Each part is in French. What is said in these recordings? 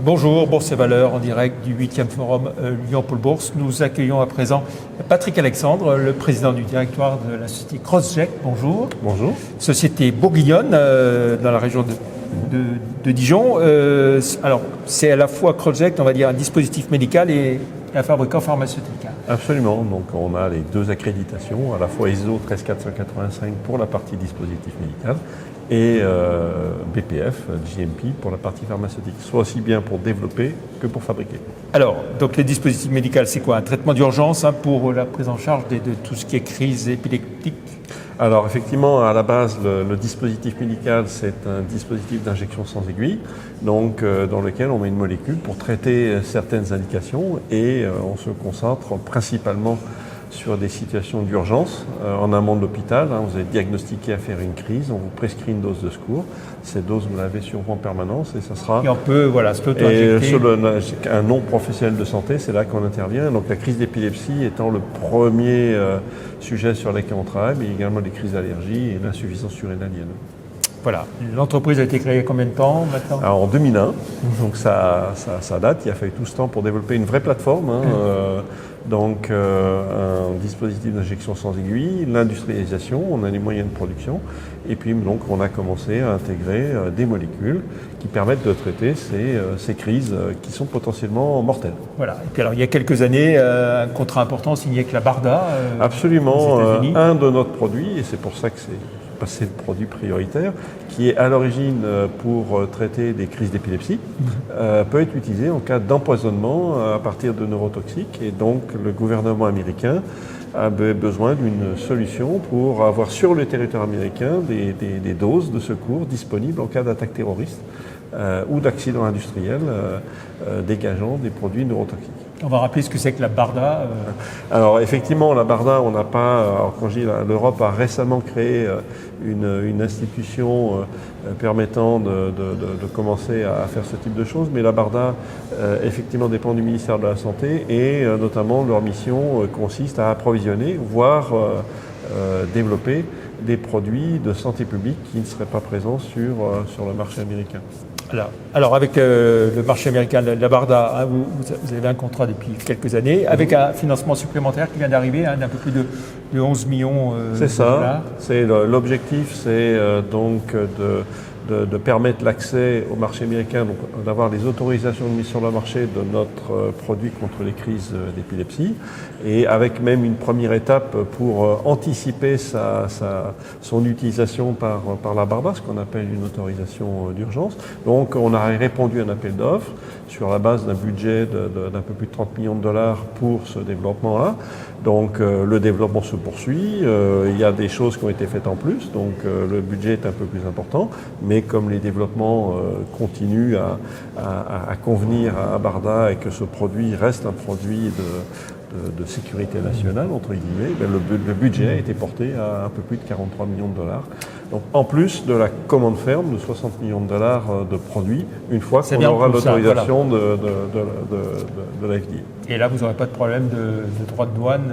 Bonjour, Bourse et Valeurs en direct du 8e Forum Lyon-Pôle Bourse. Nous accueillons à présent Patrick Alexandre, le président du directoire de la société Crossject. Bonjour. Bonjour. Société bourguignonne dans la région de Dijon. Alors, c'est à la fois Crossject, on va dire, un dispositif médical et un fabricant pharmaceutique. Absolument. Donc, on a les deux accréditations, à la fois ISO 13485 pour la partie dispositif médical et BPF, GMP pour la partie pharmaceutique, soit aussi bien pour développer que pour fabriquer. Alors, donc les dispositifs médicaux, c'est quoi? Un traitement d'urgence pour la prise en charge de tout ce qui est crise épileptique? Alors effectivement, à la base, le dispositif médical, c'est un dispositif d'injection sans aiguille, donc dans lequel on met une molécule pour traiter certaines indications et on se concentre principalement sur des situations d'urgence en amont de l'hôpital. Vous êtes diagnostiqué à faire une crise, on vous prescrit une dose de secours. Cette dose, vous l'avez sur vous en permanence et ça sera... Et on peut, se l'auto-injecter. Sur un non professionnel de santé, c'est là qu'on intervient. Donc la crise d'épilepsie étant le premier sujet sur lequel on travaille, mais également les crises d'allergie et l'insuffisance surrénalienne. Voilà. L'entreprise a été créée il y a combien de temps maintenant? Alors, en 2001, donc ça date. Il a fallu tout ce temps pour développer une vraie plateforme. Donc un dispositif d'injection sans aiguille, l'industrialisation, on a les moyens de production et puis donc on a commencé à intégrer des molécules qui permettent de traiter ces crises qui sont potentiellement mortelles. Voilà, et puis alors il y a quelques années, un contrat important signé avec la BARDA. Absolument, aux États-Unis. Un de notre produit, et c'est pour ça que c'est le produit prioritaire, qui est à l'origine pour traiter des crises d'épilepsie, peut être utilisé en cas d'empoisonnement à partir de neurotoxiques. Et donc le gouvernement américain avait besoin d'une solution pour avoir sur le territoire américain des doses de secours disponibles en cas d'attaque terroriste ou d'accident industriel dégageant des produits neurotoxiques. On va rappeler ce que c'est que la BARDA. Alors effectivement, la BARDA, on n'a pas. Alors quand je dis l'Europe a récemment créé une institution permettant de commencer à faire ce type de choses, mais la BARDA effectivement dépend du ministère de la Santé et notamment leur mission consiste à approvisionner, voire développer des produits de santé publique qui ne seraient pas présents sur le marché américain. Alors avec le marché américain, la BARDA, vous avez un contrat depuis quelques années, avec un financement supplémentaire qui vient d'arriver, d'un peu plus de 11 millions c'est de dollars. C'est ça. L'objectif, c'est donc de permettre l'accès au marché américain, donc d'avoir les autorisations de mise sur le marché de notre produit contre les crises d'épilepsie, et avec même une première étape pour anticiper son utilisation par la BARDA, ce qu'on appelle une autorisation d'urgence. Donc on a répondu à un appel d'offres sur la base d'un budget d'un peu plus de 30 millions de dollars pour ce développement-là. Donc le développement se poursuit, il y a des choses qui ont été faites en plus, donc le budget est un peu plus important, mais comme les développements continuent à convenir à BARDA et que ce produit reste un produit de sécurité nationale, entre guillemets, le budget a été porté à un peu plus de 43 millions de dollars. Donc en plus de la commande ferme de 60 millions de dollars de produits, une fois qu'on aura l'autorisation de la FDA. Et là, vous n'aurez pas de problème de droit de douane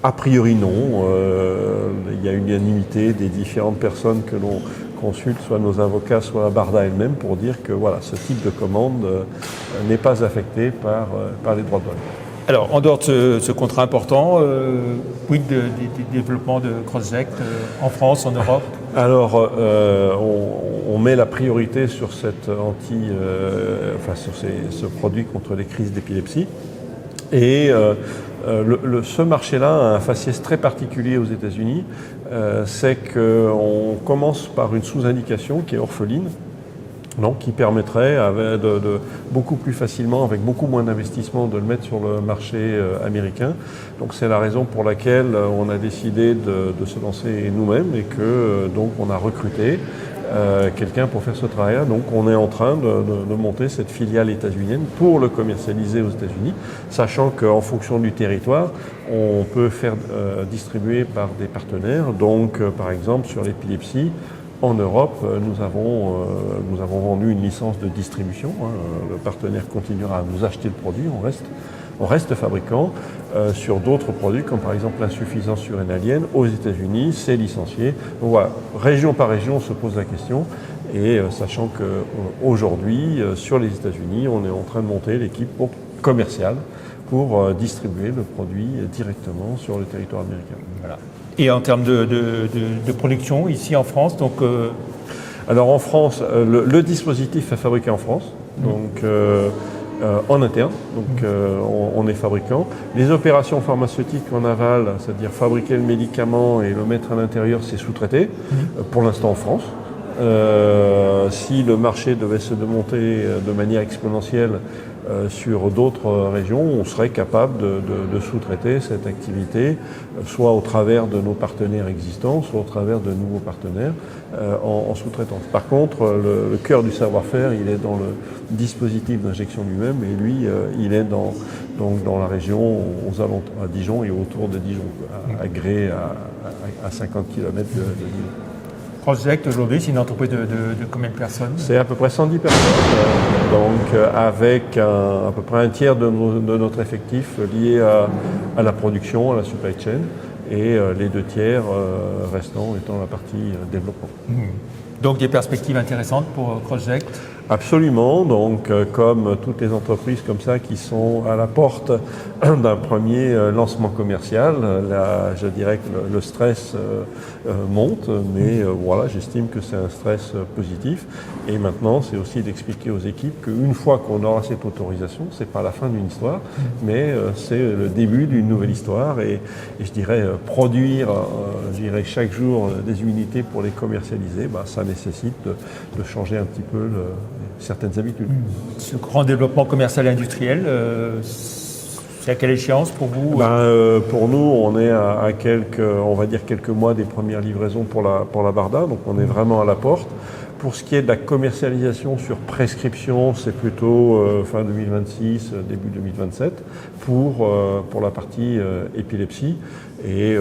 A priori non. Il y a une unanimité des différentes personnes que l'on consulte, soit nos avocats, soit la BARDA elle-même, pour dire que voilà, ce type de commande n'est pas affecté par les droits de douane. Alors, en dehors de ce contrat important, des développements de Crossject en France, en Europe? Alors, on met la priorité sur sur ce produit contre les crises d'épilepsie. Et ce marché-là a un faciès très particulier aux États-Unis. C'est qu'on commence par une sous-indication qui est orpheline. Donc, qui permettrait de beaucoup plus facilement, avec beaucoup moins d'investissement, de le mettre sur le marché américain. Donc, c'est la raison pour laquelle on a décidé de se lancer nous-mêmes et que donc on a recruté quelqu'un pour faire ce travail-là. Donc, on est en train de monter cette filiale états-unienne pour le commercialiser aux États-Unis, sachant qu'en fonction du territoire, on peut faire distribuer par des partenaires. Donc, par exemple, sur l'épilepsie, en Europe, nous avons vendu une licence de distribution. Le partenaire continuera à nous acheter le produit, on reste fabricant. Sur d'autres produits, comme par exemple l'insuffisance surrénalienne, aux États-Unis, c'est licencié. Donc voilà, région par région, on se pose la question. Et sachant qu'aujourd'hui, sur les États-Unis, on est en train de monter l'équipe commerciale pour distribuer le produit directement sur le territoire américain. Voilà. Et en termes de production, ici en France, donc... Alors en France, le dispositif est fabriqué en France, donc en interne, donc on est fabricant. Les opérations pharmaceutiques en aval, c'est-à-dire fabriquer le médicament et le mettre à l'intérieur, c'est sous-traité, pour l'instant en France. Si le marché devait se démonter de manière exponentielle sur d'autres régions, on serait capable de sous-traiter cette activité, soit au travers de nos partenaires existants, soit au travers de nouveaux partenaires en sous-traitance. Par contre, le cœur du savoir-faire, il est dans le dispositif d'injection lui-même, et lui, il est dans la région, aux alentours, à Dijon et autour de Dijon, à Grès, à 50 km de Dijon. Project aujourd'hui, c'est une entreprise de combien de personnes? C'est à peu près 110 personnes, donc avec à peu près un tiers de notre effectif lié à la production, à la supply chain, et les 2 tiers restants étant la partie développement. Donc des perspectives intéressantes pour Project? Absolument, donc comme toutes les entreprises comme ça qui sont à la porte d'un premier lancement commercial, là, je dirais que le stress monte, mais voilà, j'estime que c'est un stress positif. Et maintenant, c'est aussi d'expliquer aux équipes qu'une fois qu'on aura cette autorisation, c'est pas la fin d'une histoire, mais c'est le début d'une nouvelle histoire. Et je dirais produire, je dirais chaque jour des unités pour les commercialiser, bah, ça nécessite de changer un petit peu certaines habitudes. Ce grand développement commercial et industriel, c'est à quelle échéance pour vous? Pour nous, on est à on va dire quelques mois des premières livraisons pour la Barda, donc on est vraiment à la porte. Pour ce qui est de la commercialisation sur prescription, c'est plutôt fin 2026, début 2027 pour la partie épilepsie. Et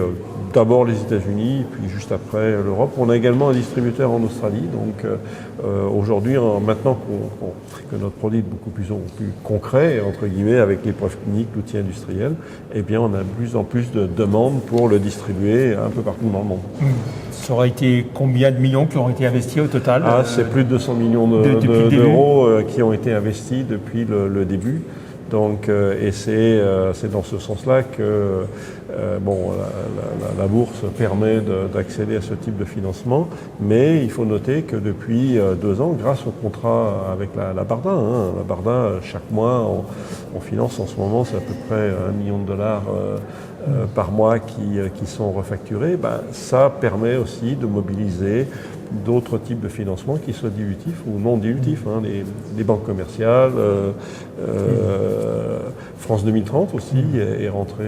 d'abord les États-Unis, puis juste après l'Europe. On a également un distributeur en Australie. Donc aujourd'hui, maintenant que notre produit est beaucoup plus concret, entre guillemets, avec l'épreuve clinique, l'outil industriel, eh bien on a de plus en plus de demandes pour le distribuer un peu partout dans le monde. Ça aurait été combien de millions qui ont été investis au total? C'est plus de 200 millions d'euros qui ont été investis depuis le début. Donc, et c'est dans ce sens-là que la bourse permet d'accéder à ce type de financement. Mais il faut noter que depuis 2 ans, grâce au contrat avec la Barda, la Barda, chaque mois, on finance en ce moment, c'est à peu près $1 million par mois qui sont refacturés. Ça permet aussi de mobiliser d'autres types de financements qui soient dilutifs ou non dilutifs. Les banques commerciales, France 2030 aussi est rentré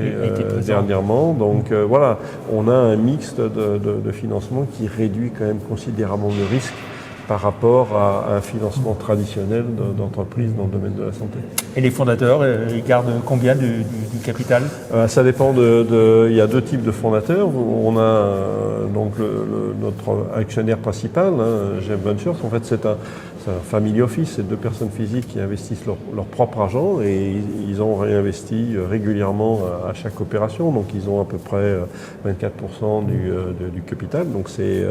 dernièrement. Donc voilà, on a un mix de financement qui réduit quand même considérablement le risque par rapport à un financement traditionnel d'entreprise dans le domaine de la santé. Et les fondateurs, ils gardent combien du capital? Ça dépend il y a 2 types de fondateurs. On a donc notre actionnaire principal, GEM Ventures. En fait, c'est un family office, c'est 2 personnes physiques qui investissent leur propre argent et ils ont réinvesti régulièrement à chaque opération. Donc ils ont à peu près 24% du capital. Donc c'est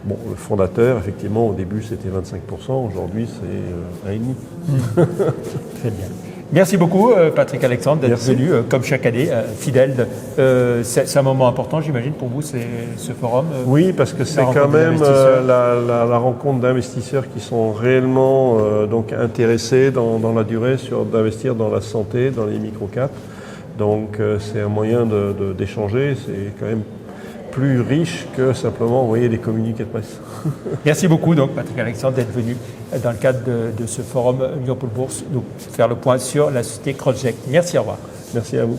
le fondateur, effectivement, au début c'était 25%, aujourd'hui c'est 1,5%. Très bien. Merci beaucoup Patrick Alexandre d'être venu comme chaque année, fidèle. C'est un moment important, j'imagine, pour vous, ce forum. Oui, parce que c'est quand même la rencontre d'investisseurs qui sont réellement donc intéressés dans la durée d'investir dans la santé, dans les micro-caps. Donc c'est un moyen d'échanger, c'est quand même plus riche que simplement envoyer des communiqués de presse. Merci beaucoup donc Patrick Alexandre d'être venu dans le cadre de ce forum Lyon Pôle Bourse nous faire le point sur la société Project. Merci, au revoir. Merci à vous.